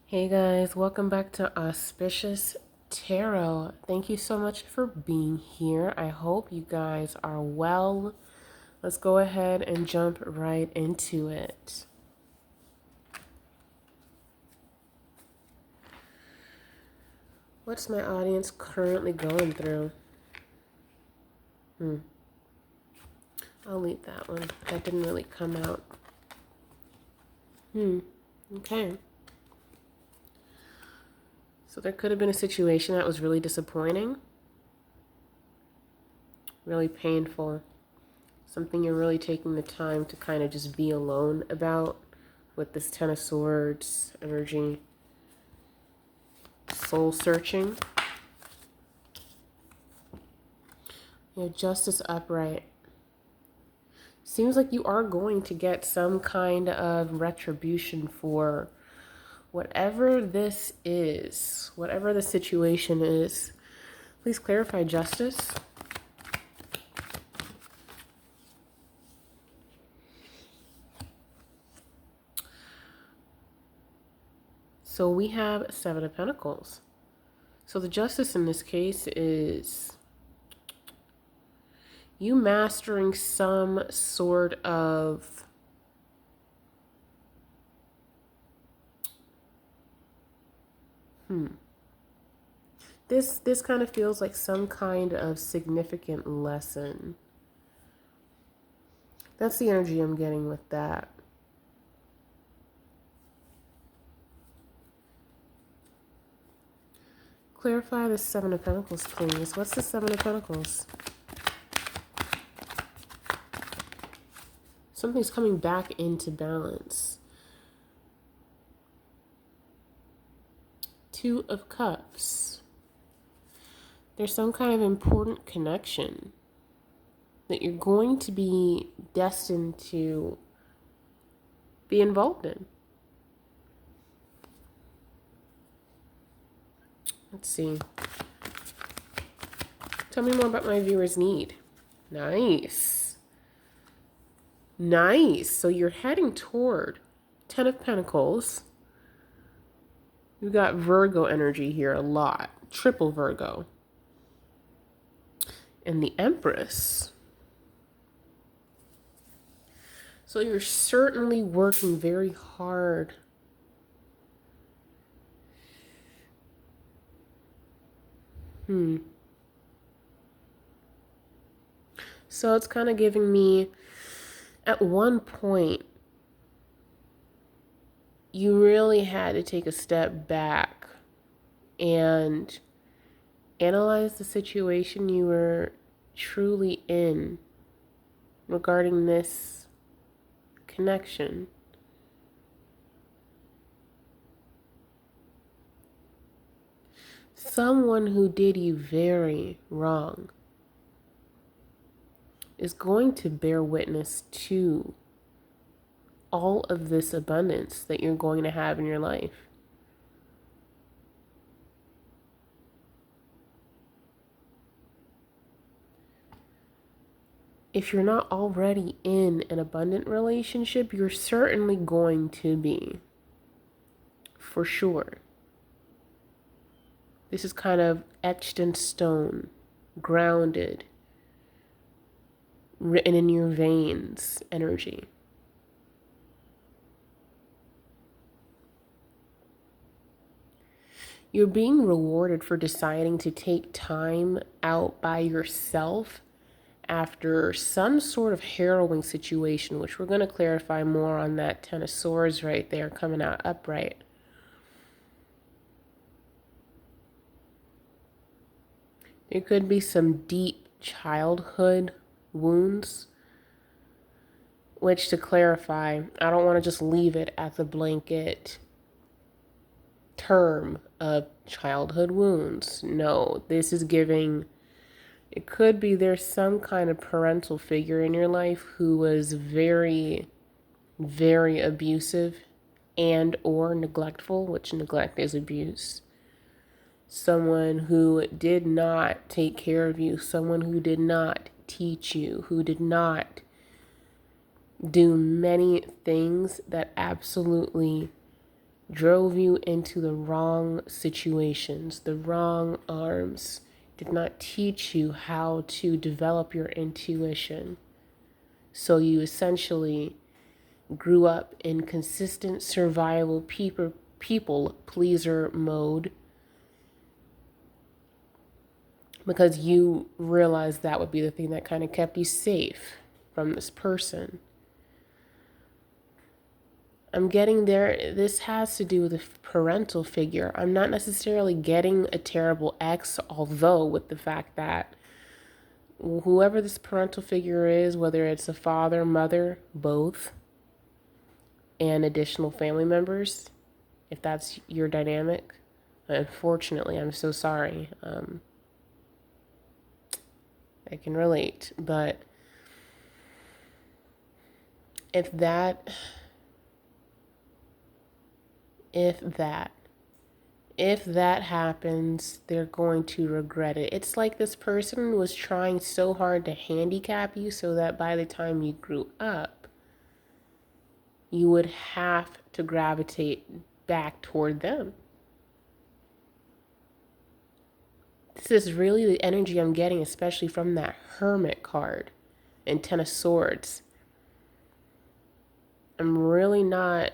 Hey guys, welcome back to Auspicious Tarot. Thank you so much for being here. I hope you guys are well. Let's go ahead and jump right into it. What's my audience currently going through? I'll leave that one. That didn't really come out. Okay. So there could have been a situation that was really disappointing, really painful. Something you're really taking the time to kind of just be alone about with this Ten of Swords energy. Soul searching. You have Justice upright. Seems like you are going to get some kind of retribution for whatever this is, whatever the situation is. Please clarify justice. So we have Seven of Pentacles. So the justice in this case is you mastering some sort of This kind of feels like some kind of significant lesson. That's the energy I'm getting with that. Clarify the Seven of Pentacles, please. What's the Seven of Pentacles? Something's coming back into balance. Two of Cups. There's some kind of important connection that you're going to be destined to be involved in. Let's see. Tell me more about my viewer's need. Nice. Nice. So you're heading toward Ten of Pentacles. You've got Virgo energy here a lot. Triple Virgo. And the Empress. So you're certainly working very hard So it's kind of giving me, at one point, you really had to take a step back and analyze the situation you were truly in regarding this connection. Someone who did you very wrong is going to bear witness to all of this abundance that you're going to have in your life. If you're not already in an abundant relationship, you're certainly going to be. For sure. This is kind of etched in stone, grounded, written in your veins energy. You're being rewarded for deciding to take time out by yourself after some sort of harrowing situation, which we're going to clarify more on that Ten of Swords right there coming out upright. There could be some deep childhood wounds, which, to clarify, I don't want to just leave it at the blanket term of childhood wounds. No, this is giving, it could be there's some kind of parental figure in your life who was very, very abusive and or neglectful, which neglect is abuse. Someone who did not take care of you, someone who did not teach you, who did not do many things that absolutely drove you into the wrong situations, the wrong arms, did not teach you how to develop your intuition. So you essentially grew up in consistent survival people pleaser mode because you realized that would be the thing that kind of kept you safe from this person. I'm getting there. This has to do with a parental figure. I'm not necessarily getting a terrible ex, although with the fact that whoever this parental figure is, whether it's a father, mother, both, and additional family members, if that's your dynamic, unfortunately, I'm so sorry. I can relate, but if that, if that, if that happens, they're going to regret it. It's like this person was trying so hard to handicap you so that by the time you grew up, you would have to gravitate back toward them. This is really the energy I'm getting, especially from that Hermit card and Ten of Swords. I'm really not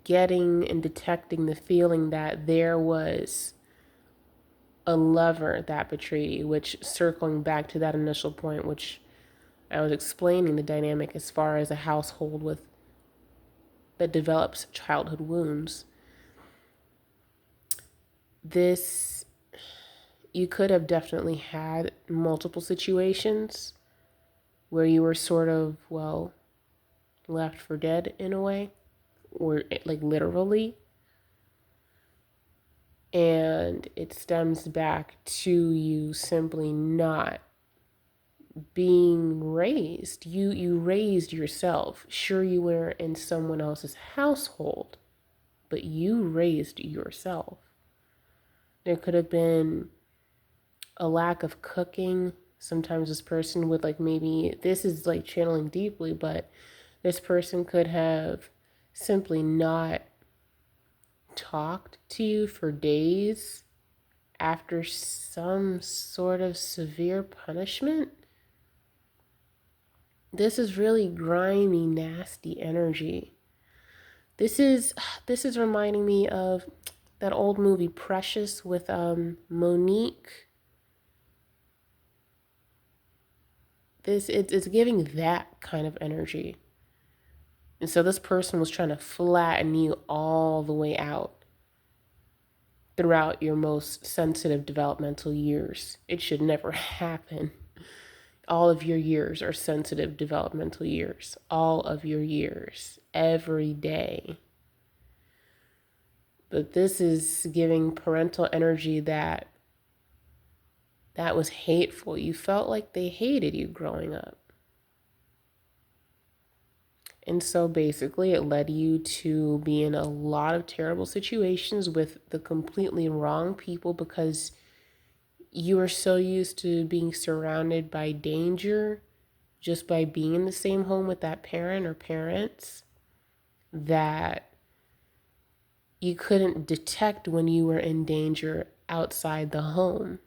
getting and detecting the feeling that there was a lover that betrayed you, which circling back to that initial point, which I was explaining the dynamic as far as a household with that develops childhood wounds. This, you could have definitely had multiple situations where you were sort of, well, left for dead in a way, or like literally. And it stems back to you simply not being raised. You raised yourself. Sure, you were in someone else's household, but you raised yourself. There could have been a lack of cooking. Sometimes this person would like, maybe this is like channeling deeply, but this person could have simply not talked to you for days after some sort of severe punishment. This is really grimy, nasty energy. This is reminding me of that old movie Precious with Monique. It's giving that kind of energy. And so this person was trying to flatten you all the way out throughout your most sensitive developmental years. It should never happen. All of your years are sensitive developmental years. All of your years, every day. But this is giving parental energy that was hateful. You felt like they hated you growing up. And so basically it led you to be in a lot of terrible situations with the completely wrong people because you are so used to being surrounded by danger just by being in the same home with that parent or parents that you couldn't detect when you were in danger outside the home.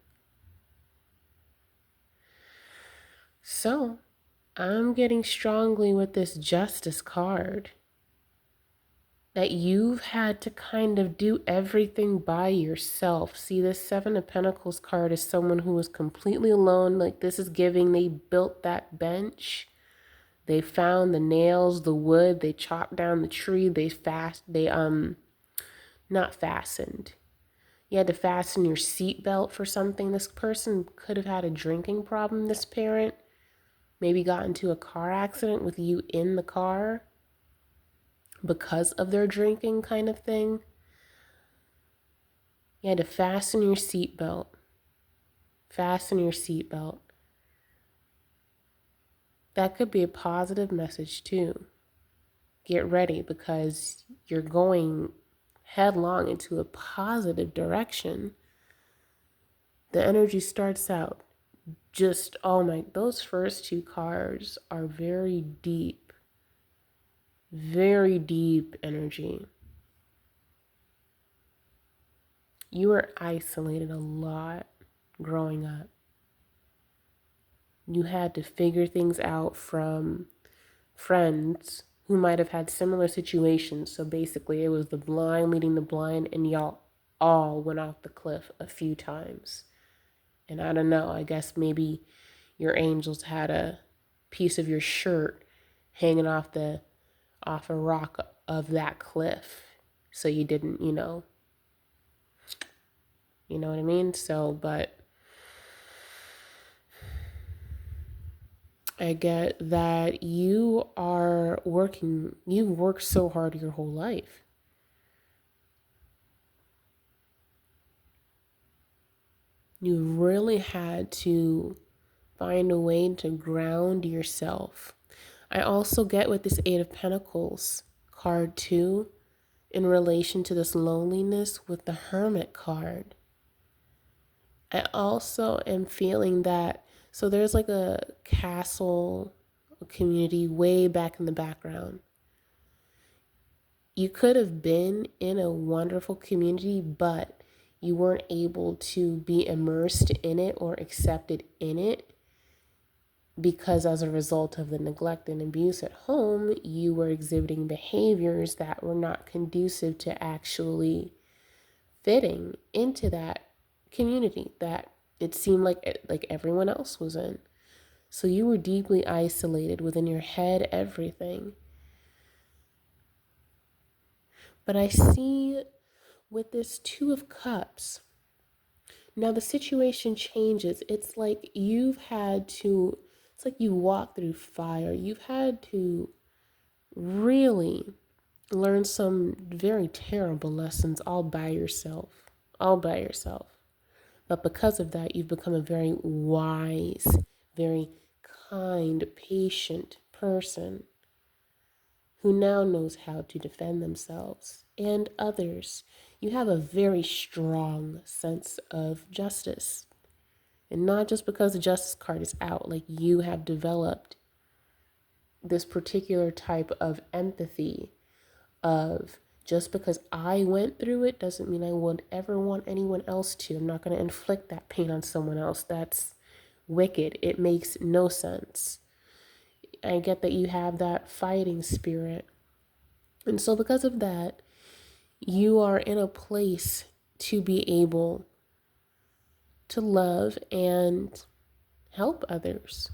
So I'm getting strongly with this Justice card that you've had to kind of do everything by yourself. See, this Seven of Pentacles card is someone who was completely alone. Like this is giving, they built that bench. They found the nails, the wood, they chopped down the tree, not fastened. You had to fasten your seatbelt for something. This person could have had a drinking problem, this parent. Maybe got into a car accident with you in the car because of their drinking kind of thing. You had to fasten your seatbelt. Fasten your seatbelt. That could be a positive message too. Get ready because you're going headlong into a positive direction. The energy starts out just, oh my, those first two cards are very deep energy. You were isolated a lot growing up. You had to figure things out from friends who might have had similar situations. So basically, it was the blind leading the blind, and y'all all went off the cliff a few times. And I don't know, I guess maybe your angels had a piece of your shirt hanging off a rock of that cliff. So you didn't, you know what I mean? So, but I get that you've worked so hard your whole life. You really had to find a way to ground yourself. I also get with this Eight of Pentacles card too, in relation to this loneliness with the Hermit card. I also am feeling that, so there's like a castle community way back in the background. You could have been in a wonderful community, but you weren't able to be immersed in it or accepted in it because as a result of the neglect and abuse at home, you were exhibiting behaviors that were not conducive to actually fitting into that community that it seemed like everyone else was in. So you were deeply isolated within your head, everything. But I see with this Two of Cups, now the situation changes. It's like you walk through fire. You've had to really learn some very terrible lessons all by yourself. All by yourself. But because of that, you've become a very wise, very kind, patient person who now knows how to defend themselves and others. You have a very strong sense of justice. And not just because the justice card is out, like you have developed this particular type of empathy of just because I went through it doesn't mean I would ever want anyone else to. I'm not going to inflict that pain on someone else. That's wicked. It makes no sense. I get that you have that fighting spirit. And so, because of that, you are in a place to be able to love and help others.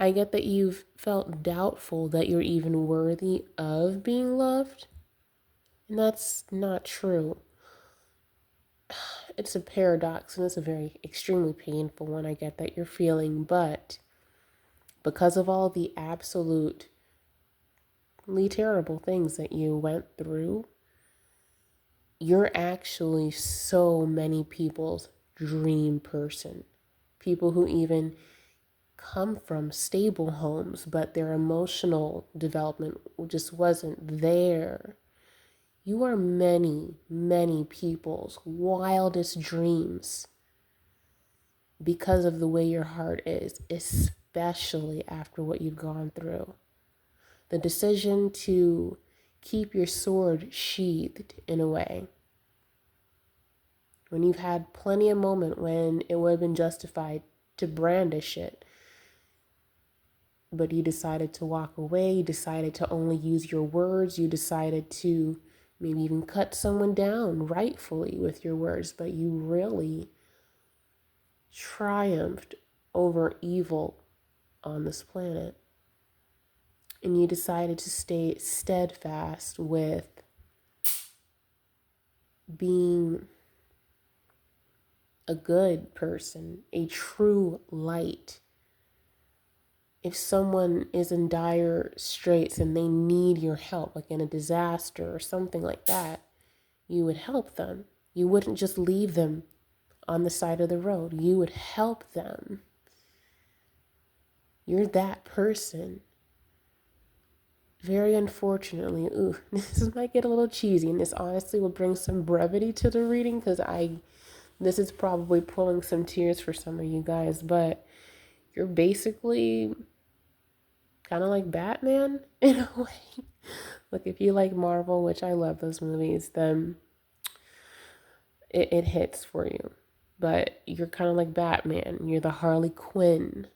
I get that you've felt doubtful that you're even worthy of being loved. And that's not true. It's a paradox and it's a very extremely painful one. I get that you're feeling, but because of all the absolutely terrible things that you went through, you're actually so many people's dream person. People who even come from stable homes, but their emotional development just wasn't there. You are many, many people's wildest dreams because of the way your heart is, especially after what you've gone through. The decision to keep your sword sheathed in a way, when you've had plenty of moment when it would have been justified to brandish it, but you decided to walk away, you decided to only use your words, you decided to maybe even cut someone down rightfully with your words, but you really triumphed over evil on this planet. And you decided to stay steadfast with being a good person, a true light. If someone is in dire straits and they need your help, like in a disaster or something like that, you would help them. You wouldn't just leave them on the side of the road. You would help them. You're that person. Very unfortunately, this might get a little cheesy, and this honestly will bring some brevity to the reading because this is probably pulling some tears for some of you guys, but you're basically kind of like Batman in a way. Like if you like Marvel, which I love those movies, then it hits for you. But you're kind of like Batman. You're the Harley Quinn.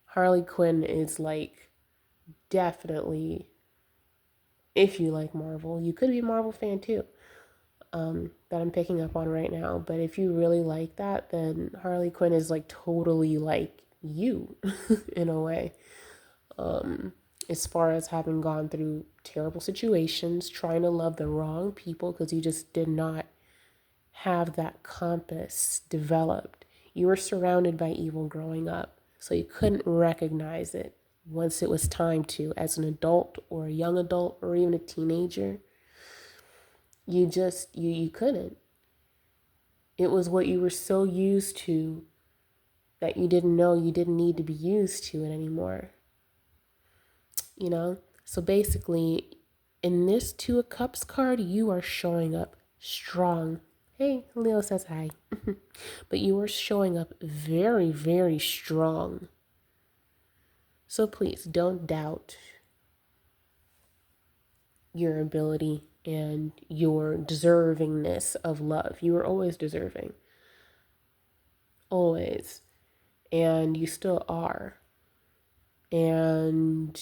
Harley Quinn is like definitely, if you like Marvel, you could be a Marvel fan too. That I'm picking up on right now. But if you really like that, then Harley Quinn is like totally like you in a way. As far as having gone through terrible situations, trying to love the wrong people because you just did not have that compass developed. You were surrounded by evil growing up, so you couldn't recognize it once it was time to, as an adult or a young adult or even a teenager. You couldn't. It was what you were so used to that you didn't know you didn't need to be used to it anymore. You know? So basically, in this Two of Cups card, you are showing up strong. Hey, Leo says hi. But you are showing up very, very strong. So please don't doubt your ability and your deservingness of love. You are always deserving. Always. And you still are. And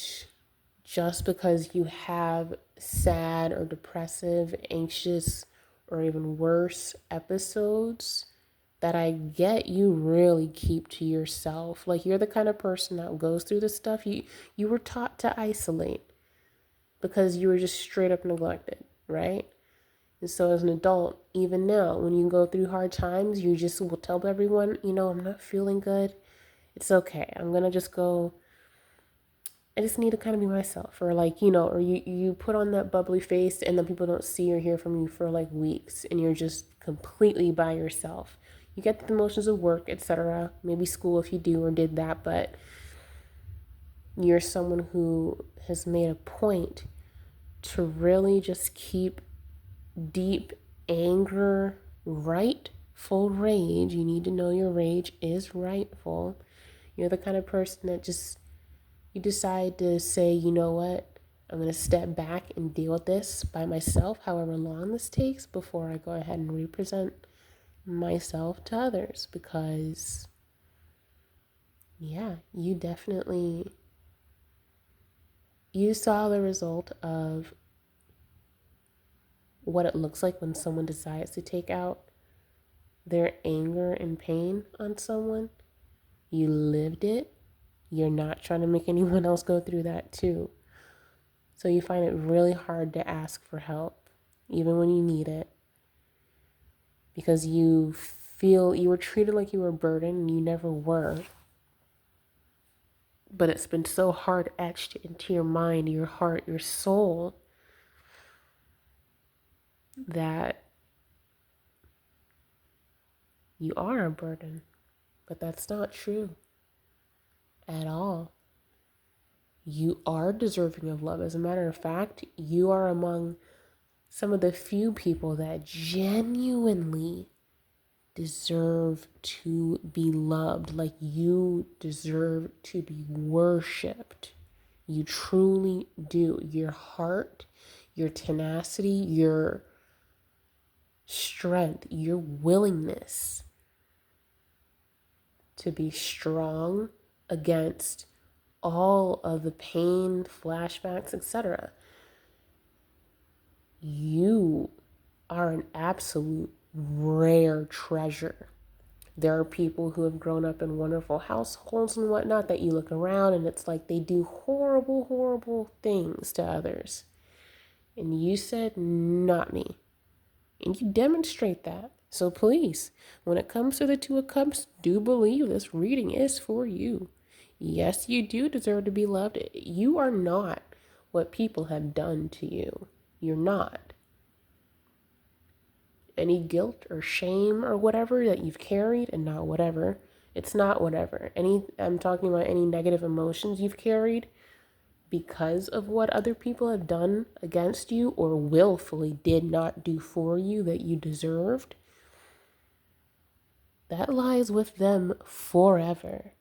just because you have sad or depressive, anxious, or even worse episodes that I get you really keep to yourself. Like you're the kind of person that goes through this stuff. You were taught to isolate because you were just straight up neglected, right? And so as an adult, even now, when you go through hard times, you just will tell everyone, I'm not feeling good. It's okay. I'm going to just go. I just need to kind of be myself, or like, or you put on that bubbly face and then people don't see or hear from you for like weeks and you're just completely by yourself. You get the emotions of work, etc. Maybe school if you do or did that, but you're someone who has made a point to really just keep deep anger, rightful rage. You need to know your rage is rightful. You're the kind of person that just, you decide to say, you know what, I'm going to step back and deal with this by myself, however long this takes, before I go ahead and represent myself to others. Because, yeah, you saw the result of what it looks like when someone decides to take out their anger and pain on someone. You lived it. You're not trying to make anyone else go through that too. So you find it really hard to ask for help, even when you need it, because you feel you were treated like you were a burden and you never were. But it's been so hard etched into your mind, your heart, your soul, that you are a burden. But that's not true at all. You are deserving of love. As a matter of fact, you are among some of the few people that genuinely deserve to be loved. Like you deserve to be worshipped. You truly do. Your heart, your tenacity, your strength, your willingness to be strong against all of the pain, flashbacks, etc. You are an absolute rare treasure. There are people who have grown up in wonderful households and whatnot that you look around and it's like they do horrible, horrible things to others. And you said, not me. And you demonstrate that. So please, when it comes to the Two of Cups, do believe this reading is for you. Yes, you do deserve to be loved. You are not what people have done to you. You're not. Any guilt or shame or whatever that you've carried, and not whatever, it's not whatever. I'm talking about any negative emotions you've carried because of what other people have done against you or willfully did not do for you that you deserved. That lies with them forever.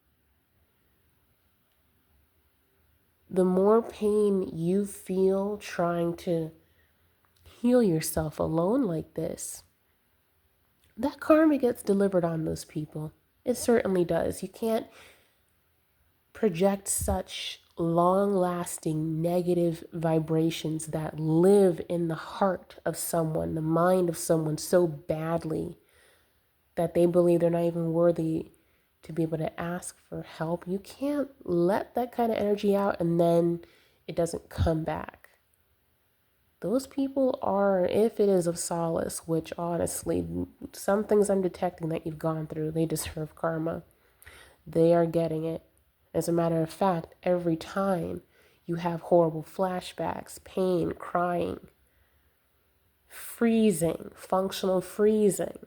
The more pain you feel trying to heal yourself alone like this, that karma gets delivered on those people. It certainly does. You can't project such long lasting negative vibrations that live in the heart of someone, the mind of someone so badly that they believe they're not even worthy to be able to ask for help. You can't let that kind of energy out and then it doesn't come back. Those people are, if it is of solace, which honestly, some things I'm detecting that you've gone through, they deserve karma. They are getting it. As a matter of fact, every time you have horrible flashbacks, pain, crying, freezing, functional freezing,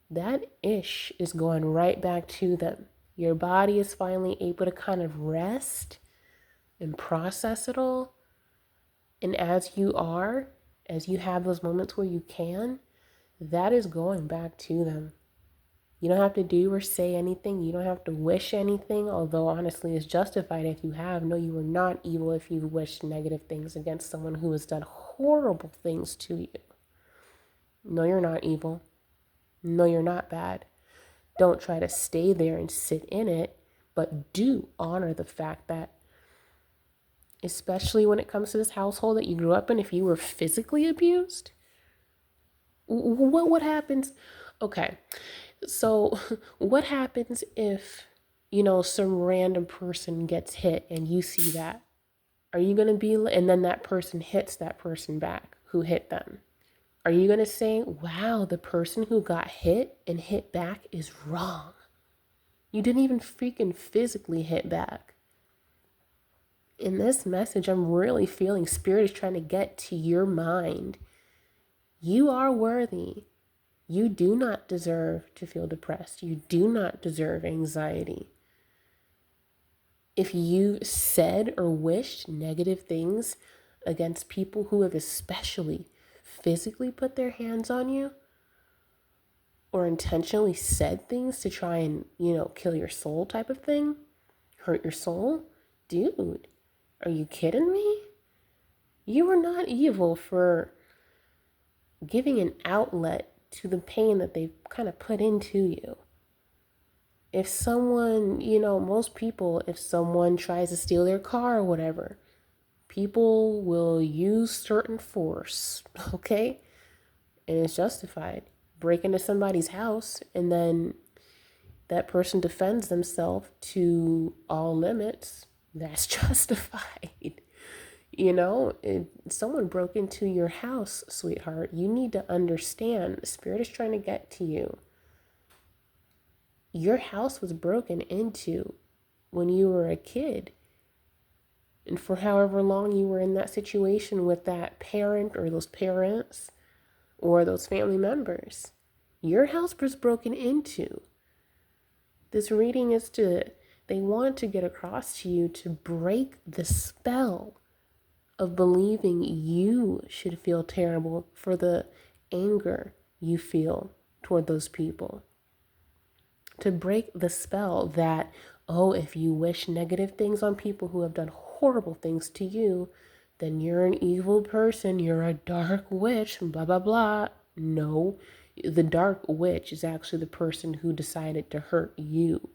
that ish is going right back to them. Your body is finally able to kind of rest and process it all. And as you have those moments where you can, that is going back to them. You don't have to do or say anything. You don't have to wish anything, although honestly it's justified if you have. No, you are not evil if you've wished negative things against someone who has done horrible things to you. No, you're not evil. No, you're not bad. Don't try to stay there and sit in it, but do honor the fact that, especially when it comes to this household that you grew up in, if you were physically abused, what happens? Okay, so what happens if, some random person gets hit and you see that? Are you going to be, and then that person hits that person back who hit them? Are you going to say, wow, the person who got hit and hit back is wrong? You didn't even freaking physically hit back. In this message, I'm really feeling Spirit is trying to get to your mind. You are worthy. You do not deserve to feel depressed. You do not deserve anxiety. If you said or wished negative things against people who have especially physically put their hands on you, or intentionally said things to try and, kill your soul type of thing, hurt your soul, dude, are you kidding me? You are not evil for giving an outlet to the pain that they've kind of put into you. If someone, most people, if someone tries to steal their car or whatever, people will use certain force, okay? And it's justified. Break into somebody's house and then that person defends themselves to all limits. That's justified. If someone broke into your house, sweetheart, you need to understand the Spirit is trying to get to you. Your house was broken into when you were a kid. And for however long you were in that situation with that parent or those parents or those family members, your house was broken into. This reading they want to get across to you to break the spell of believing you should feel terrible for the anger you feel toward those people. To break the spell that, if you wish negative things on people who have done horrible things to you, then you're an evil person, you're a dark witch, blah, blah, blah. No, the dark witch is actually the person who decided to hurt you.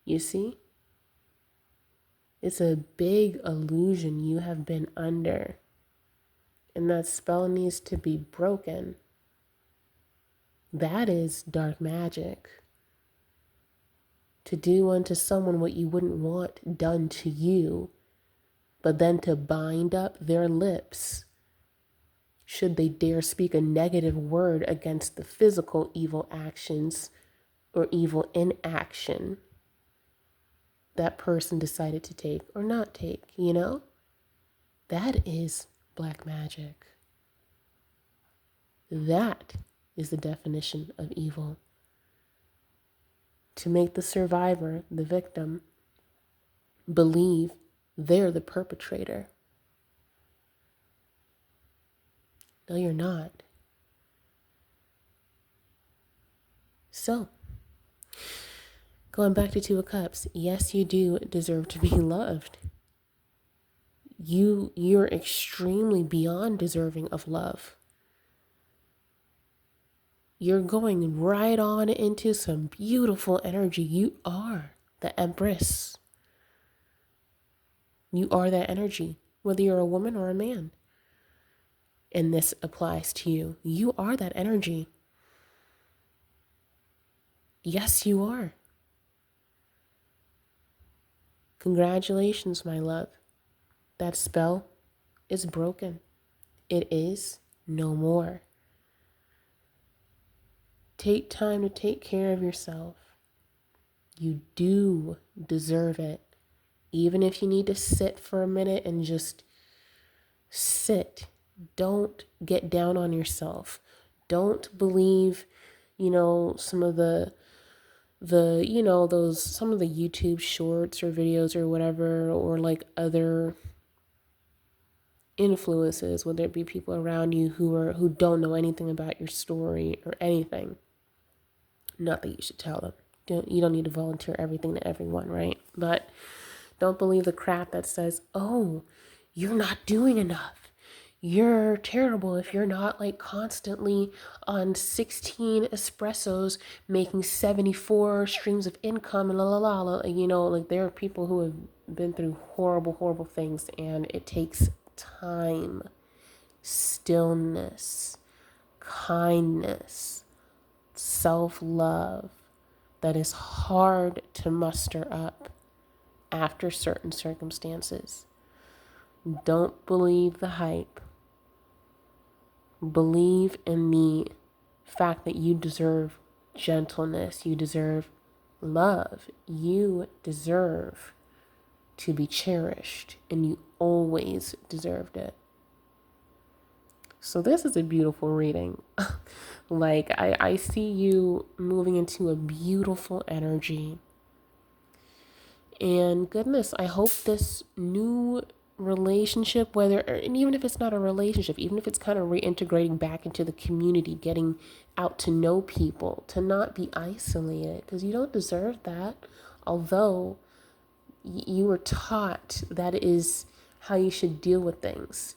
You see? It's a big illusion you have been under. And that spell needs to be broken. That is dark magic. To do unto someone what you wouldn't want done to you, but then to bind up their lips should they dare speak a negative word against the physical evil actions or evil inaction that person decided to take or not take, That is black magic. That is the definition of evil. To make the survivor, the victim, believe they're the perpetrator. No, you're not. So, going back to Two of Cups, yes, you do deserve to be loved. You're extremely beyond deserving of love. You're going right on into some beautiful energy. You are the Empress. You are that energy, whether you're a woman or a man. And this applies to you. You are that energy. Yes, you are. Congratulations, my love. That spell is broken. It is no more. Take time to take care of yourself. You do deserve it. Even if you need to sit for a minute and just sit. Don't get down on yourself. Don't believe, some of some of the YouTube shorts or videos or whatever, or like other influences, whether it be people around you who don't know anything about your story or anything. Not that you should tell them. You don't need to volunteer everything to everyone, right? But don't believe the crap that says, oh, you're not doing enough. You're terrible if you're not like constantly on 16 espressos making 74 streams of income and la la la. Like there are people who have been through horrible, horrible things, and it takes time, stillness, kindness, self-love that is hard to muster up after certain circumstances. Don't believe the hype. Believe in the fact that you deserve gentleness. You deserve love. You deserve to be cherished, and you always deserved it. So this is a beautiful reading. Like I see you moving into a beautiful energy. And goodness, I hope this new relationship, and even if it's not a relationship, even if it's kind of reintegrating back into the community, getting out to know people, to not be isolated, because you don't deserve that. Although you were taught that is how you should deal with things.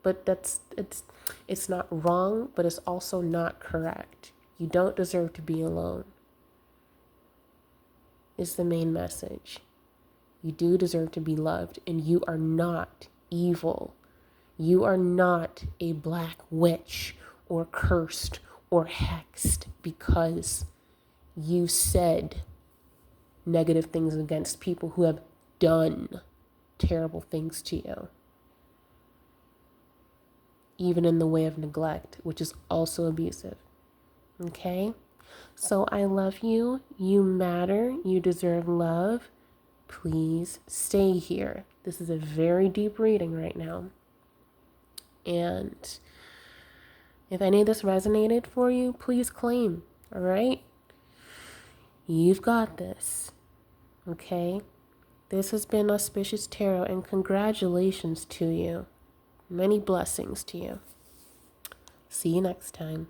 But it's not wrong, but it's also not correct. You don't deserve to be alone. Is the main message. You do deserve to be loved, and you are not evil. You are not a black witch or cursed or hexed because you said negative things against people who have done terrible things to you. Even in the way of neglect, which is also abusive. Okay? So I love you. You matter. You deserve love. Please stay here. This is a very deep reading right now. And if any of this resonated for you, please claim. All right? You've got this. Okay? This has been Auspicious Tarot, and congratulations to you. Many blessings to you. See you next time.